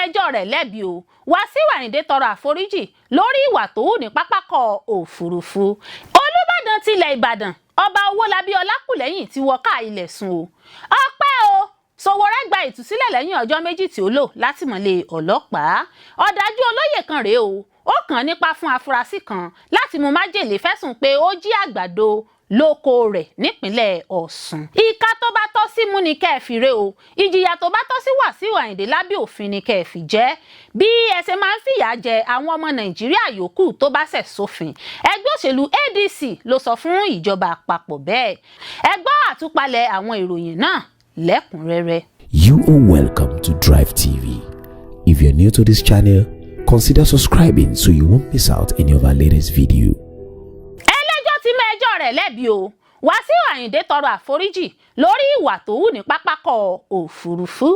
ẹjọ́ rẹ̀ lẹ́bi o Wasiu Ayinde Toro Aforiji lórí ìwà tó hù ní pápákọ òfurufú. Olubadan tilẹ̀ Ibadan ọba Owolabi Olakulehin ti wọ ká ilẹ̀ sùn o. Ọpẹ́ o Sowore gba ìtúsílẹ̀ lẹ́yìn ọjọ́ méjì tí ó lò látìmọ́lé ọlọ́pàá. Ọdaju Oloye kan rèé o ó kàn nípa fún afurasi kan láti mú májèlé fẹ̀sùn pé ó jí àgbàdo lóko rẹ̀ nípinlẹ Osun. Ìka tó bá tọ́ sí mú ni kẹ́ẹ̀fì rè o ìjìyà tó bá tọ́ sí Wasiu Ayinde lábẹ́ òfin ni kẹ́ẹ̀fì jẹ́ bí ẹ ṣe máa ń fìyà jẹ àwọn ọmọ Nàìjíríà yòókù tó bá ṣẹ̀ sófin. Ẹgbẹ́ òṣèlú ADC ló sọ fún ìjọba àpapọ̀ bẹ́ẹ̀. Ẹ gbọ́ àtúpalẹ̀ àwọn ìròyìn náà lẹ́kùnrẹ́rẹ́. You are welcome to Drive TV. If you're new to this channel, consider subscribing so you won't miss out any of our latest video. Elejo ti mẹ́jọ rẹ̀ lẹ́bi o Wasiu Ayinde Toro Aforiji lórí ìwà tó hù ní pápákọ òfurufú.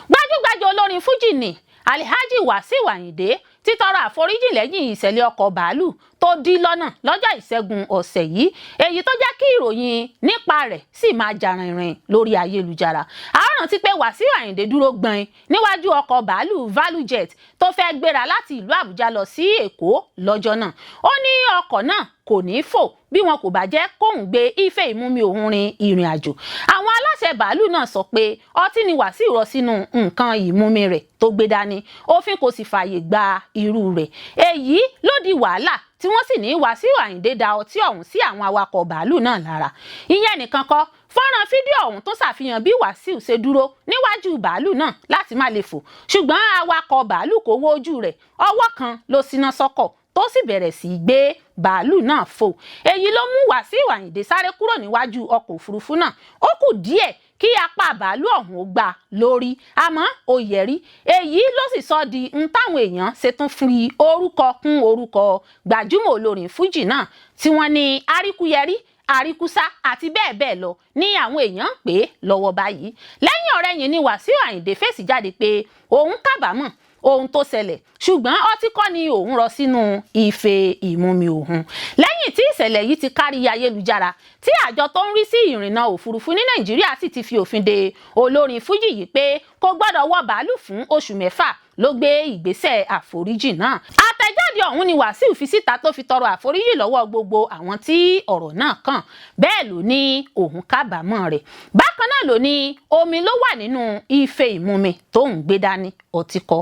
Gbajúgbajà olórin Fújì ni Alhaji Wasiu Ayinde ti tọrọ àforíjì lẹ́yìn ìṣẹ̀lẹ̀ ọkọ̀ bàálù tó dí lọ́nà lọ́jọ́ ìṣẹ́gun ọ̀sẹ̀ yìí èyí tó jẹ́ kí ìròyìn nípa rẹ̀ sì máa jà rìnrìn lórí ayélujára. A rántí pé Wasiu Ayinde dúró gbọ̀n níwájú ọkọ̀ bàálù Valujet tó fẹ́ gbéra láti ìlú Àbújá lọ sí Èkó lọ́jọ́ náà. Ó ní ọkọ̀ náà kò ní fò bí wọn kò bá jẹ́ kóun gbé ife ìmumi òun rin ìrìn àjò. Àwọn aláṣẹ bàálù náà sọ pé ọtí ni Wasiu rọ sínú nǹkan ìmumi rẹ̀ tó gbé dání òfin kò sì fààyè gba irú rẹ̀. Èyí ló di wàhálà tí wọ́n sì ní Wasiu Ayinde da ọtí ọ̀hún sí àwọn awakọ̀ bàálù náà lára. Ìyẹn nìkan kọ́ fọ́nrán fídíò ọ̀hún tó ṣàfihàn bí Wasiu ṣe dúró níwájú bàálù náà láti má lè fò ṣùgbọ́n awakọ̀ bàálù kò wo ojú rẹ̀ ọwọ́ kan ló síná sọ́kọ̀ tó sì bẹ̀rẹ̀ sí í gbé bàálù náà fò. Èyí ló mú Wasiu Ayinde sáré kúrò níwájú ọkọ̀ òfurufú náà. Ó kù díẹ̀ kí apá bàálù ọ̀hún ó gbà lórí àmọ́ ó yẹrí. Èyí ló sì sọ di ń táwọn èèyàn ṣe tún fi orúkọ kún orúkọ gbajúmọ̀ olórin Fújì náà tí wọ́n ní àríkúyẹrí àríkúsá àti bẹ́ẹ̀ bẹ́ẹ̀ lọ ní àwọn èèyàn ń pè é lọ́wọ́ báyìí. Lẹ́yìn ọ̀rẹ́yìn ni Wasiu Ayinde fèsì jáde pé òun kábàámọ̀ ohun tó ṣẹlẹ̀ ṣùgbọ́n ọtí kọ́ ni òun rọ sínú ife ìmumi òun. Lẹ́yìn tí ìṣẹ̀lẹ̀ yìí ti kárí ayélujára tí àjọ tó ń rí sí ìrìnnà òfurufú ní Nàìjíríà sì ti fi òfin de olórin Fújì yìí pé kò gbọ́dọ̀ wọ bàálù fún oṣù 6 ló gbé ìgbésẹ̀ àforíjì náà. Àtẹ̀jáde ọ̀hún ni Wasiu fi síta tó fi tọrọ àforíjì lọ́wọ́ gbogbo àwọn tí ọ̀rọ̀ náà kàn. Bẹ́ẹ̀ ló ní òun kábàámọ̀ rẹ̀. Bákan náà ló ní omi ló wà nínú ife ìmumi tó ń gbé dání ọtí kọ́.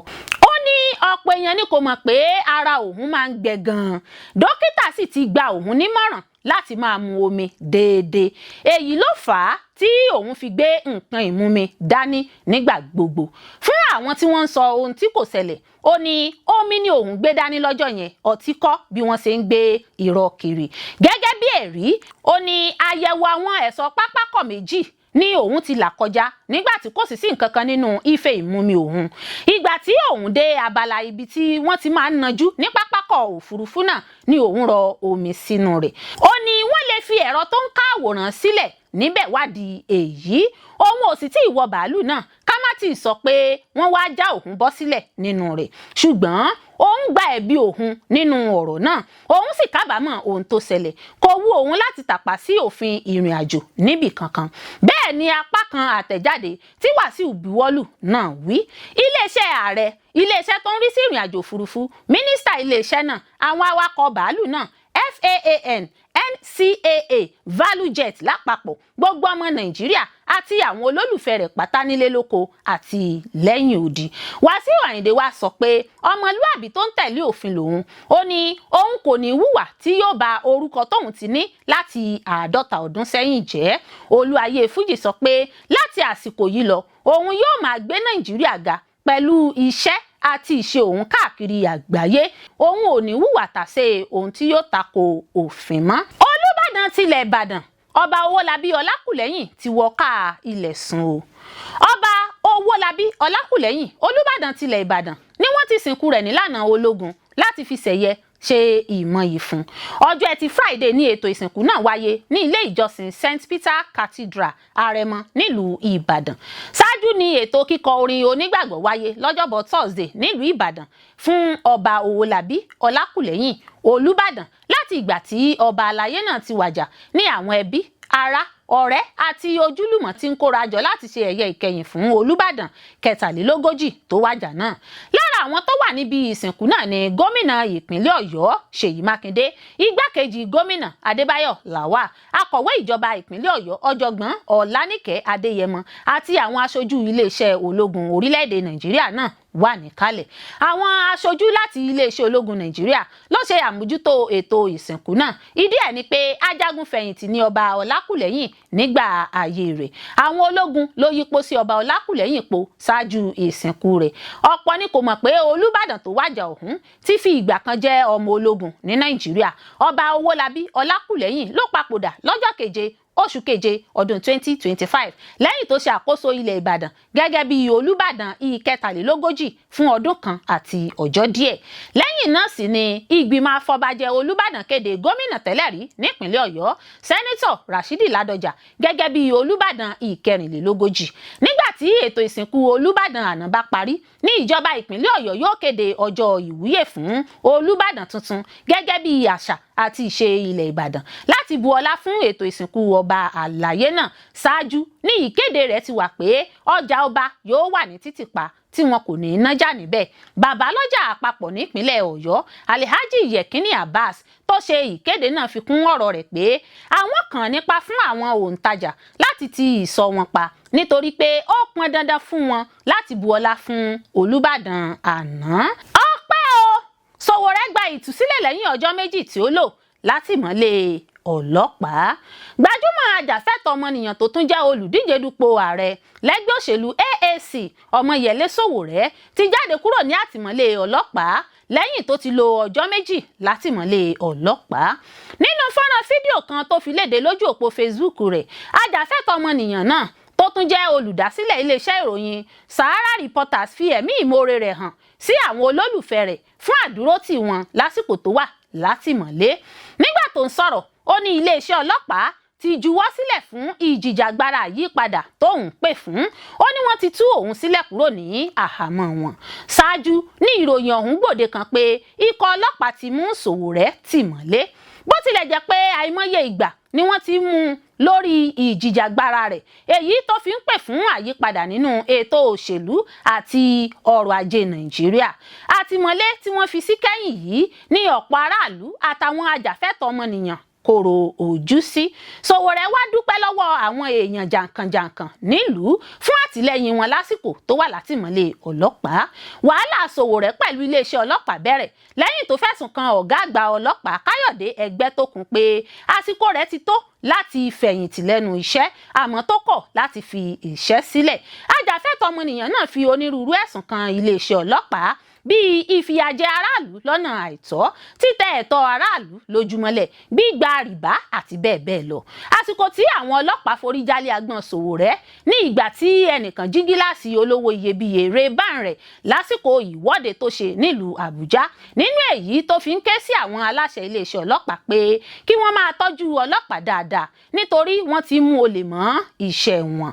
Ó ní ọ̀pọ̀ èèyàn ní kò mọ̀ pé ara òun máa ń gbẹ gan-an. Dókítà sì ti gba òun nímọ̀ràn láti máa mu omi déédéé. Èyí ló fà á tí òun fi gbé nǹkan ìmumi dání nígbà gbogbo. Fún àwọn tí wọ́n ń sọ ohun tí kò ṣẹlẹ̀, ó ní omi ni òun gbé dání lọ́jọ́ yẹn, ọtí kọ́ bí wọ́n ṣe ń gbé irọ́ kiri. Gẹ́gẹ́ bí ẹ̀rí, ó ní àyẹ̀wò àwọn ẹ̀ṣọ́ pápákọ̀ méjì ní òun ti là kọjá nígbà tí kò sì sí nǹkan kan nínú ife ìmumi òun. Ìgbà tí òun dé abala ibi tí wọ́n ti máa ń najú ní pápákọ̀ òfurufú náà ni òun rọ omi sínú rẹ̀. Ó ní wọ́n lè fi ẹ̀rọ tó ń ká àwòrán sílẹ̀ níbẹ̀ wádìí èyí. Òun ò sì tí ì wọ bàálù náà ká má tí ì sọ pé wọ́n wá já òun bọ́ sílẹ̀ nínú rẹ̀. Ṣùgbọ́n òun gba ẹ̀bi òun nínú ọ̀rọ̀ náà. Òun sì kábàámọ̀ ohun tó ṣẹlẹ̀. Kò wù òun láti tàpá sí òfin ìrìn àjò níbì kankan. Bẹ́ẹ̀ ni apá kan àtẹ̀jáde tí Wasiu buwọ́lù náà wí. Iléeṣẹ́ ààrẹ, iléeṣẹ́ tó ń rí sí ìrìn àjò òfurufú, mínísítà iléeṣẹ́ náà, àwọn awakọ̀ bàálù náà, FAAN, NCAA, Valujet lápapọ̀, gbogbo ọmọ Nàìjíríà àti àwọn olólùfẹ́ rẹ̀ pátá nílé lóko àti lẹ́yìn odi. Wasiu Ayinde wá sọ pé ọmọlúàbí tó ń tẹ̀lé òfin lòun. Ó ní òun kò ní hùwà tí yóò ba orúkọ tóun ti ní láti 50 ọdún sẹ́yìn jẹ́. Olúayé Fújì sọ pé láti àsìkò yìí lọ òun yóò máa gbé Nàìjíríà ga pẹ̀lú iṣẹ́ àti ìṣe òun káàkiri àgbáyé. Òun ò ní hùwà tàsé ohun tí yóò tako òfin mọ́. Olubadan tilẹ̀ Ìbàdàn ọba Owolabi Olakulehin ti wọ ká ilẹ̀ sùn o. Ọba Owolabi Olakulehin Olubadan tilẹ̀ Ìbàdàn ni wọ́n ti sìnkú rẹ̀ nílànà ológun láti fi ṣẹ̀yẹ ṣe ìmọ̀yì fún. Ọjọ́ Ẹtì Friday ní ètò ìsìnkú náà wáyé ní ilé ìjọsìn St Peter Cathedral Àrẹ̀mọ nílùú Ìbàdàn. Ṣáájú ni ètò kíkọ orin onígbàgbọ́ wáyé lọ́jọ́bọ̀ Thursday nílùú Ìbàdàn fún ọba Owolabi Olakulehin Olubadan láti ìgbà tí ọba aláyé náà ti wàjà ní àwọn ẹbí, ará, ọ̀rẹ́ àti ojúlùmọ̀ tí ń kórajọ láti ṣe ẹ̀yẹ ìkẹyìn fún Olubadan 43 tó wàjà náà. Lára àwọn tó wà níbi ìsìnkú náà ni gómìnà ìpínlẹ̀ Ọ̀yọ́ Ṣèyí Mákindé, igbákejì gómìnà Adébáyọ̀ Lawal, akọ̀wé ìjọba ìpínlẹ̀ Ọ̀yọ́ ọ̀jọ̀gbọ́n Ọláníkẹ́ Adéyẹmọ àti àwọn aṣojú iléeṣẹ́ ológun orílẹ̀-èdè Nàìjíríà náà wà níkàlẹ̀. Àwọn aṣojú láti iléeṣẹ́ ológun Nàìjíríà ló ṣe àmójútó ètò ìsìnkú náà. Ìdí ẹ̀ ni pé ajagun fẹ̀yìntì ni ọba Olakulehin nígbà ayé rẹ̀. Àwọn ológun ló yípo sí ọba Olakulehin po ṣáájú ìsìnkú rẹ̀. Ọ̀pọ̀ ni kò mọ̀ pé Olubadan tó wàjà ọ̀hún ti fi ìgbà kan jẹ́ ọmọ ológun ní Nàìjíríà. Ọba Owolabi Olakulehin ló papòdà lọ́jọ́ 7 oṣù keje ọdún 2025 lẹ́yìn tó ṣe àkóso ilẹ̀ Ìbàdàn gẹ́gẹ́ bí Olúbàdàn ìkẹtàlélógójì fún ọdún kan àti ọjọ́ díẹ̀. Lẹ́yìn náà sì ni ìgbìmọ̀ afọbajẹ Olúbàdàn kéde gómìnà tẹ́lẹ̀ rí nípínlẹ̀ Ọ̀yọ́ sẹ́nítọ̀ Rashidi Ládọjà gẹ́gẹ́ bí Olúbàdàn ìkẹrìnlélógójì. Nígbà tí ètò ìsìnkú Olúbàdàn àná bá parí ní ìjọba ìpínlẹ̀ Ọ̀yọ́ yóò kéde ọjọ́ ìwúyè fún Olúbàdàn tuntun gẹ́gẹ́ bí àṣà àti ìṣe ilẹ̀ Ìbàdàn láti bu ọlá fún ètò ìsìnkú ọba àlàyé náà. Ṣáájú ní ìkéde rẹ̀ ti wà pé ọjà ọba yóò wà ní títìpa tí wọn kò ní nájà níbẹ̀. Bàbá lọ́jà àpapọ̀ nípínlẹ̀ Ọ̀yọ́ Alhaji Yekini Abbas tó ṣe ìkéde náà fi kún ọ̀rọ̀ rẹ̀ pé àwọn kan nípa fún àwọn òǹtajà láti ti ìsọ̀ wọn pa nítorí pé ó pọn dandan fún wọn láti bu ọlá fún Olúbàdàn àná. Ọpẹ́ o! Sowore gba ìtúsílẹ̀ lẹ́yìn ọjọ́ méjì tí ó lò látìmọ́lé ọlọ́pàá. Gbajúmọ̀ ajàfẹ́tọ̀ọ́ ọmọnìyàn tó tún jẹ́ olùdíje dupò ààrẹ lẹ́gbẹ́ òṣèlú AAC Ọmọyẹlé Sowore ti jáde kúrò ní àtìmọ́lé ọlọ́pàá lẹ́yìn tó ti lo ọjọ́ méjì látìmọ́lé ọlọ́pàá. Nínú fọ́nrán fídíò kan tó fi léde lójú òpó Facebook rẹ̀, ajàfẹ́tọ̀ọ́ ọmọnìyàn náà tó tún jẹ́ olùdásílẹ̀ iléeṣẹ́ ìròyìn Sahara Reporters fi ẹ̀mí ìmoore rẹ̀ hàn sí àwọn olólùfẹ́ rẹ̀ fún àdúrótì wọn lásìkò tó wà látìmọ́lé. Nígbà tó ń sọ̀rọ̀, ó ní iléeṣẹ́ ọlọ́pàá ti juwọ́ sílẹ̀ fún ìjìjàgbara àyípadà tóun pè fún. Ó ní wọ́n ti tú òun sílẹ̀ kúrò ní àhámọ́ wọn. Ṣáájú ní ìròyìn ọ̀hún gbòde kan pé ikọ̀ ọlọ́pàá ti mú Sowore tìmọ́lé. Bó tilẹ̀ jẹ́ pé àìmọye ìgbà ni wọ́n ti mú un lórí ìjìjàgbara rẹ̀, èyí tó fi ń pè fún àyípadà nínú ètò òṣèlú àti ọrọ̀ ajé Nàìjíríà. Àtìmọ́lé tí wọ́n fi sí kẹ́yìn yìí ní ọ̀pọ̀ aráàlú àtàwọn ajàfẹ́tọ̀ọ́ ọmọnìyàn kòrò ojú sí. Sowore wá dúpẹ́ lọ́wọ́ àwọn èèyàn jàǹkànjàǹkàn nílùú fún àtìlẹ́yìn wọn lásìkò tó wà látìmọ́lé ọlọ́pàá. Wàhálà Sowore pẹ̀lú iléeṣẹ́ ọlọ́pàá bẹ̀rẹ̀ lẹ́yìn tó fẹ̀sùn kan ọ̀gá àgbà ọlọ́pàá Káyọ̀dé Ẹgbẹ́tókun pé àsìkò rẹ̀ ti tó láti fẹ̀yìntì lẹ́nu iṣẹ́ àmọ́ tó kọ̀ láti fi iṣẹ́ sílẹ̀. Ajàfẹ́tọ̀ọ́ ọmọnìyàn náà fi onírúurú ẹ̀sùn kan iléeṣẹ́ ọlọ́pàá bíi ìfìyàjẹ aráàlú lọ́nà àìtọ́, títẹ̀ ẹ̀tọ́ aráàlú lójúmọ́lẹ̀, gbígba rìbá àti bẹ́ẹ̀ bẹ́ẹ̀ lọ. Àsìkò tí àwọn ọlọ́pàá forí jálé agbọ̀n Sowore ní ìgbà tí ẹnìkan jí gíláàsì olówó iyebíye Ray-Ban rẹ̀ lásìkò ìwọ́de tó ṣe nílùú Àbújá. Nínú èyí tó fi ń ké sí àwọn aláṣẹ iléeṣẹ́ ọlọ́pàá pé kí wọ́n máa tọ́jú ọlọ́pàá dáadáa nítorí wọ́n ti mú olè mọ́ iṣẹ́ wọn.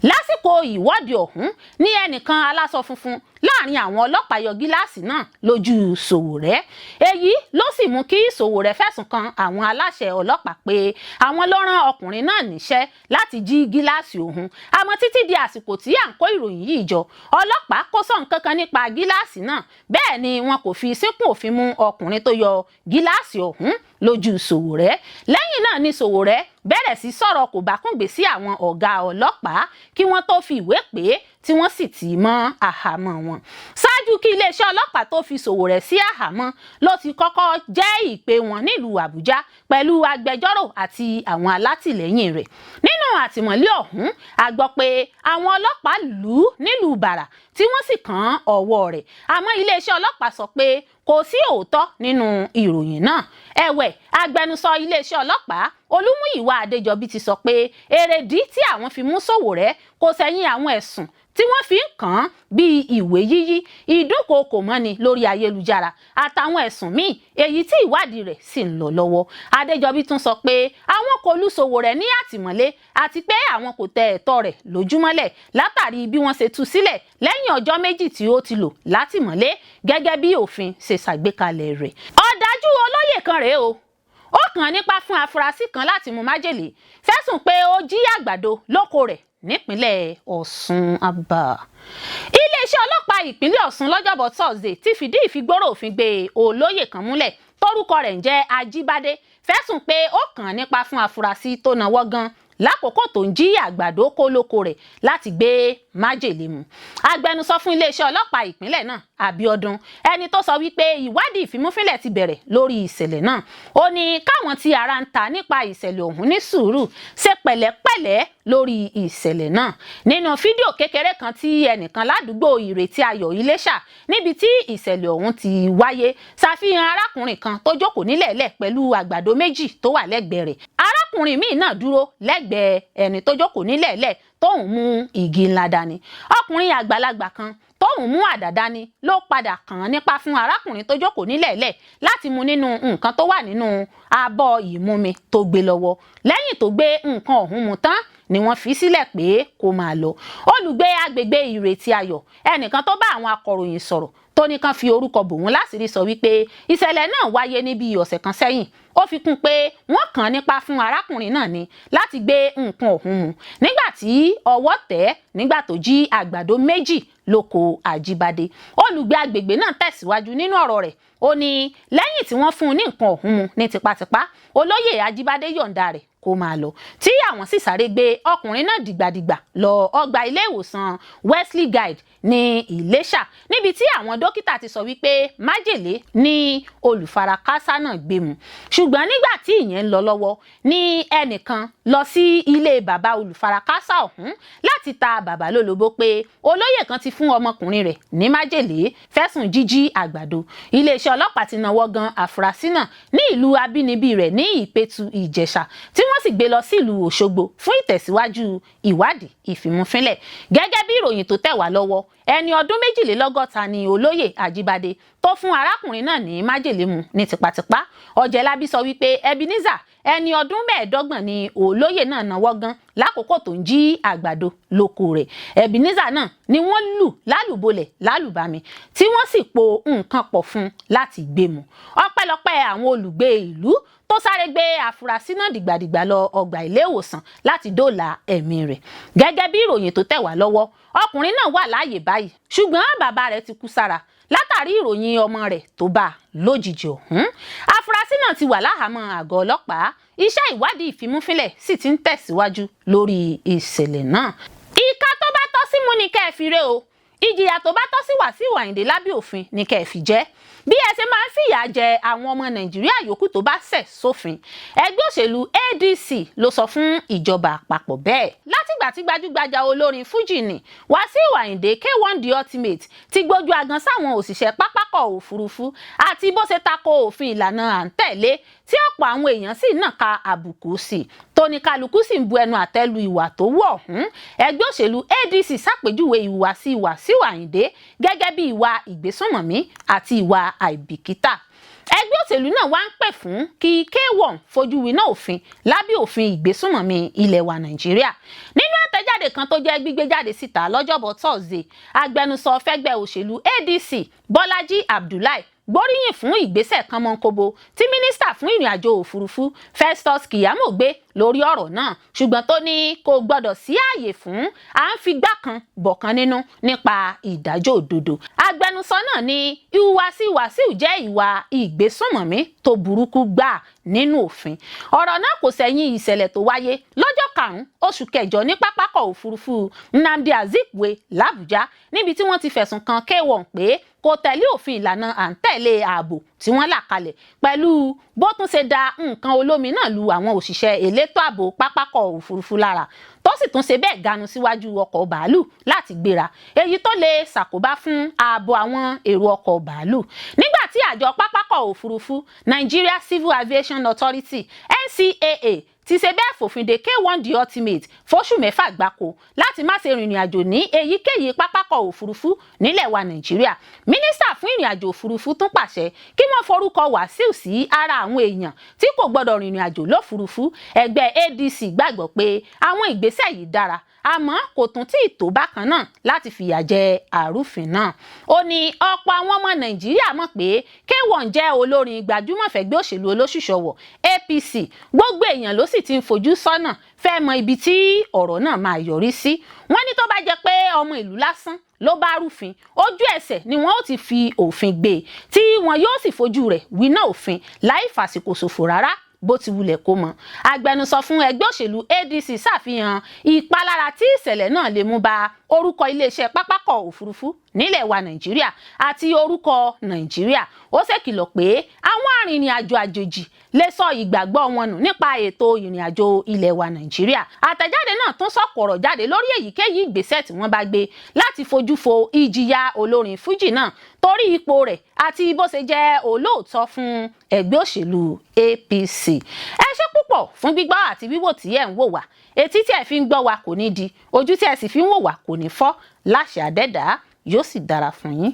Lásìkò ìwọ́de ọ̀hún ní ẹnìkan aláṣọ funfun láàrin àwọn ọlọ́pàá yọ gíláàsì náà lójú Sowore. Èyí ló sì mú kí Sowore fẹ̀sùn kan àwọn aláṣẹ ọlọ́pàá pé àwọn ló rán ọkùnrin náà níṣẹ́ láti jí gíláàsì òun. Àmọ́ títí di àsìkò tí à ń kó ìròyìn yìí jọ, ọlọ́pàá kò sọ nǹkan kan nípa gíláàsì náà, bẹ́ẹ̀ ni wọn kò fi síkùn òfin mú ọkùnrin tó yọ gíláàsì ọ̀hún lójú Sowore. Lẹ́yìn náà ni Sowore bẹ̀rẹ̀ sí sọ̀rọ̀ kò bá kúngbé sí àwọn ọ̀gá ọlọ́pàá kí wọ́n tó fi ìwé pè é tí wọ́n sì tì í mọ́ àhámọ́ wọn. Ṣáájú kí iléeṣẹ́ ọlọ́pàá tó fi Sowore sí àhámọ́ ló ti kọ́kọ́ jẹ́ ìpè wọn nílùú Àbújá pẹ̀lú agbẹjọ́rò àti àwọn alátìlẹ́yìn rẹ̀. Nínú àtìmọ́lé ọ̀hún, a gbọ́ pé àwọn ọlọ́pàá lù ú nílùú Bàrà tí wọ́n sì kàn ọwọ́ rẹ̀. Àmọ́ iléeṣẹ́ ọlọ́pàá sọ pé kò sí òótọ́ nínú ìròyìn náà. Ẹ̀wẹ̀, agbẹnusọ iléeṣẹ́ ọlọ́pàá Olúmúyìwá Adéjọbí ti sọ pé èrèdí tí àwọn fi mú Sowore kò sẹ́yìn àwọn ẹ̀sùn tí wọ́n fi ń kàn án bíi ìwé yíyí, ìdúnkookò mọ́ni lórí ayélujára àtàwọn ẹ̀sùn míì èyí tí ìwádìí rẹ̀ sì ń lọ lọ́wọ́. Adéjọbí tún sọ pé àwọn kò lù Sowore ní àtìmọ́lé àti pé àwọn kò tẹ ẹ̀tọ́ rẹ̀ lójúmọ́lẹ̀ látàrí bí wọ́n ṣe tú sílẹ̀ lẹ́yìn ọjọ́ méjì tí ó ti lò látìmọ́lé gẹ́gẹ́ bí òfin ṣe ṣàgbékalẹ̀ rẹ̀. Ọ̀dájú olóyè kan rèé o. Ó kàn nípa fún afurasi kan láti mú májèlé fẹ̀sùn pé ó jí àgbàdo lóko rẹ̀ nípínlẹ̀ Ọ̀ṣun. Iléeṣẹ́ iléeṣẹ́ ọlọ́pàá ìpínlẹ̀ Ọ̀ṣun lọ́jọ́bọ̀ Thursday ti fìdí ìfigbóró òfin gbé olóyè kan múlẹ̀ tórúkọ rẹ̀ ń jẹ́ Ajíbádé fẹ̀sùn pé ó kàn nípa fún afurasí tó náwó gan lákòókò tó ń jí àgbàdo kó lóko rẹ̀ láti gbé májèlé mu. Agbẹnusọ fún iléeṣẹ́ ọlọ́pàá ìpínlẹ̀ náà Abíọ́dún ẹni tó sọ wípé ìwádìí ìfimúfínlẹ̀ ti bẹ̀rẹ̀ lórí ìṣẹ̀lẹ̀ náà. Ó ní káwọn tí ara ń ta nípa ìṣẹ̀lẹ̀ ọ̀hún ní sùúrù ṣe pẹ̀lẹ́pẹ̀lẹ́ lórí ìṣẹ̀lẹ̀ náà. Nínú fídíò kékeré kan tí ẹnìkan ládùúgbò Ìrètí Ayọ̀ Iléṣà níbi tí ìṣẹ̀lẹ̀ ọ̀hún ti wáyé ṣàfihàn arákùnrin kan tó jókòó nílẹ̀ẹ́lẹ̀ pẹ̀lú àgbàdo méjì tó wà lẹ́gbẹ̀ẹ́ rẹ̀. Arákùnrin míì náà dúró lẹ́gbẹ̀ẹ́ ẹni tó jókòó nílẹ̀ẹ́lẹ̀ tóun mú igi ńlá dání. Ọkùnrin àgbàlagbà kan tóun mú àdá dání ló padà kàn án nípa fún arákùnrin tó jókòó nílẹ̀ẹ́lẹ̀ láti mu nínú nǹkan tó wà nínú abọ́ ìmumi tó gbé lọ́wọ́. Lẹ́yìn tó gbé nǹkan ọ̀hún mu tán ni wọ́n fi sílẹ̀ pé kó máa lọ. Olùgbé agbègbè Ìrètí Ayọ̀ ẹnìkan tó bá àwọn akọ̀ròyìn sọ̀rọ̀ tó ní kàn fi orúkọ bò wọ́n láṣìírí sọ wípé ìṣẹ̀lẹ̀ náà wáyé níbi ọ̀sẹ̀ kan sẹ́yìn. Ó fi kún pé wọ́n kàn án nípa fún arákùnrin náà ni láti gbé nǹkan ọ̀hún mu nígbà tí ọwọ́ tẹ̀ nígbà tó jí àgbàdo méjì lóko Àjíbádé. Olùgbé agbègbè náà tẹ̀síwájú nínú ọ̀rọ̀ rẹ̀. Ó ní lẹ́yìn tí wọ́n fún un ní nǹkan ọ̀hún mu ní tipátipá olóyè Àjíbádé yọ̀ǹda rẹ̀ kó máa lọ tí àwọn sì sáré gbé ọkùnrin náà dìgbàdìgbà lọ ọgbà ilé ìwòsàn Wesley Guide ní Ìléṣà níbi tí àwọn dókítà ti sọ wípé májèlé ní olùfarakásá náà gbé mu. Ṣùgbọ́n nígbà tí ìyẹn ń lọ lọ́wọ́ ní ẹnìkan lọ sí ilé bàbá olùfarakásá ọ̀hún láti ta bàbá lólobó pé olóyè kan ti fún ọmọkùnrin rẹ̀ ní májèlé fẹ̀sùn jíjí àgbàdo. Iléeṣẹ́ ọlọ́pàá ti náwó gan àfúrásì náà ní ìlú abínibí rẹ̀ ní Ìpẹ̀tù Ìjẹ̀ṣà tí wọ́n sì gbé lọ sí ìlú Òṣogbo fún ìtẹ̀síwájú ìwádìí ìfimúfínlẹ̀. Gẹ́gẹ́ bí ìròyìn tó tẹ̀ wá lọ́wọ́ ẹni ọdún 62 ni olóyè Àjíbádé tó fún arákùnrin náà ní májèlé mu ní tipátipá. Owolabi sọ wípé Ebenezer ẹni ọdún 25 ni olóyè náà náwó gan lákòókò tó ń jí àgbàdo lóko rẹ̀. Ebenezer náà ni wọ́n lù lálùbọ́lẹ̀ lálùbami tí wọ́n sì po nǹkan pọ̀ fún láti gbé mu. Ọpẹ́lọpẹ́ àwọn olùgbé ìlú tó sáré gbé àfúrásì náà dìgbàdìgbà lọ ọgbà ilé ìwòsàn láti dóòlà ẹ̀mí rẹ̀. Gẹ́gẹ́ bí ìròyìn tó tẹ̀ wá lọ́wọ́ ọkùnrin náà wà láàyè báyìí ṣùgbọ́n bàbá rẹ̀ ti kú sára látàrí ìròyìn ọmọ rẹ̀ tó bá lójijì ọ̀hún. Àfúrásì náà ti wà láhàámọ́ àgọ́ ọlọ́pàá. Iṣẹ́ ìwádìí ìfimúfínlẹ̀ sì ti ń tẹ̀síwájú lórí ìṣẹ̀lẹ̀ náà. Ìka tó bá tọ́ sí mú ni kẹ́ ẹ fi ré o. Ìjìyà tó bá tọ́ sí Wasiu Ayinde lábẹ́ òfin ni kẹ́ ẹ fi jẹ. Bí ẹ ṣe máa ń fìyà jẹ àwọn ọmọ Nàìjíríà yòókù tó bá ṣẹ̀ sófin. Ẹgbẹ́ òṣèlú ADC ló sọ fún ìjọba àpapọ̀ bẹ́ẹ̀. Látìgbà tí gbajúgbajà olórin Fújì ni Wasiu Ayinde K1 The Ultimate ti gbójú agan sáwọn òṣìṣẹ́ pápákọ̀ òfurufú àti bó ṣe tako òfin ìlànà à ń tẹ̀lé tí ọ̀pọ̀ àwọn èèyàn sì nàka àbùkù sí tóníkàlùkù sì ń bu ẹnu àtẹ́lu ìwà tó wù ọ̀hún. Ẹgbẹ́ òṣèlú ADC ṣàpèjúwe ìhùwàsí Wasiu Ayinde gẹ́gẹ́ bí ìwà ìgbésùnmọ̀mí àti ìwà àìbìkítà. Ẹgbẹ́ òṣèlú náà wá ń pè fún kí K1 fojú winá òfin lábẹ́ òfin ìgbésùnmọ̀mí ilẹ̀ wa Nàìjíríà. Nínú àtẹ̀jáde kan tó jẹ́ gbígbé jáde síta lọ́jọ́bọ̀ Thursday, agbẹnusọ fẹ́gbẹ́ òṣèlú ADC Bọ́lájí Abdullahi gbóríyìn fún ìgbésẹ̀ kan mọ́ńkóbo tí mínísítà fún ìrìnàjò òfurufú Festus Keyamo gbé lórí ọ̀rọ̀ náà ṣùgbọ́n tó ní kò gbọ́dọ̀ sí ààyè fún à ń figbá kan bọ̀kan nínú nípa ìdájọ́ òdodo. Agbẹnusọ náà ní ìhùwàsí Wasiu jẹ́ ìwà ìgbésùnmọ̀mí tó burúkú gbà nínú òfin. Ọ̀rọ̀ náà kò sẹ́yìn ìṣẹ̀lẹ̀ tó wáyé lọ́jọ́ 5 oṣù kẹjọ ní pápákọ̀ òfurufú Nnamdi Azikiwe l'Abuja níbi tí wọ́n ti fẹ̀sùn kan K1 pé kò tẹ̀lé òfin ìlànà à ń tẹ̀lé ààbò tí wọ́n là kalẹ̀ pẹ̀lú bó tún ṣe da nǹkan olómi náà lu àwọn òṣìṣẹ́ elétò ààbò pápákọ̀ òfurufú lára tó sì tún ṣe bẹ́ẹ̀ ganu síwájú ọkọ̀ bàálù láti gbéra èyí tó lè ṣàkóbá fún ààbò àwọn èrò ọkọ̀ bàálù. Nígbà tí àjọ pápákọ̀ òfurufú Nigeria Civil Aviation Authority NCAA ti ṣe bẹ́ẹ̀ fòfin de K1 The Ultimate fóṣù 6 gbáko láti má ṣe rìnrìn àjò ní èyíkéyìí pápákọ̀ òfurufú nílẹ̀ wa Nàìjíríà. Mínísítà fún ìrìn àjò òfurufú tún pàṣẹ kí wọ́n forúkọ Wasiu sí ara àwọn èèyàn tí kò gbọdọ̀ rìnrìn àjò lófurufú. Ẹgbẹ́ ADC gbàgbọ́ pé àwọn ìgbésẹ̀ yìí dára àmọ́ kò tún tí ì tó bákan náà láti fìyà jẹ àrúfin náà. Ó ní ọ̀pọ̀ àwọn ọmọ Nàìjíríà mọ̀ pé K1 jẹ́ olórin gbajúmọ̀ fẹ̀gbẹ́ òṣèlú olóṣùṣọwọ̀ APC gbogbo èèyàn ló sì ti ń fojú sọ́nà fẹ́ mọ ibi tí ọ̀rọ̀ náà máa yọrí sí. wọ́n ní tó bá jẹ́ pé ọmọ ìlú lásán ló bá rúfin, ojú ẹsẹ̀ ni wọ́n ó ti fi òfin gbé e tí wọn yóò sì fojú rẹ̀ wíná òfin láì fàsìkò ṣòfò rárá bó ti wulẹ̀ kó mọ. agbẹnusọ fún ẹgbẹ́ òṣèlú ADC ṣàfihàn ìpalára tí ìṣẹ̀lẹ̀ náà lè mú bá orúkọ iléeṣẹ́ pápákọ̀ òfurufú nílẹ̀ wa Nàìjíríà àti orúkọ Nàìjíríà. ó ṣèkìlọ̀ pé àwọn arìnrìn-àjò àjòjì lè sọ ìgbàgbọ́ wọn nù nípa ètò ìrìn-àjò ilẹ̀ wa Nàìjíríà. àtẹ̀jáde náà tún sọ̀kọ̀rọ̀ jáde lórí èyíkéyìí ìgbésẹ̀ tí wọ́n bá gbé láti fojú fo Ijiya olórin fújì náà torí ipò rẹ̀ àti bó ṣe jẹ́ olóòótọ́ fún ẹgbẹ́ òṣèlú APC. ẹ ṣé púpọ̀ fún gbígbọ́ àti wíwò tí ẹ̀ ń wò wá. etí tí ẹ fi ń gbọ́ wa kò ní di, ojú tí ẹ sì fi ń wò wá kò ní fọ́. láṣẹ Adẹ́dàá yóò sì dára fún yín.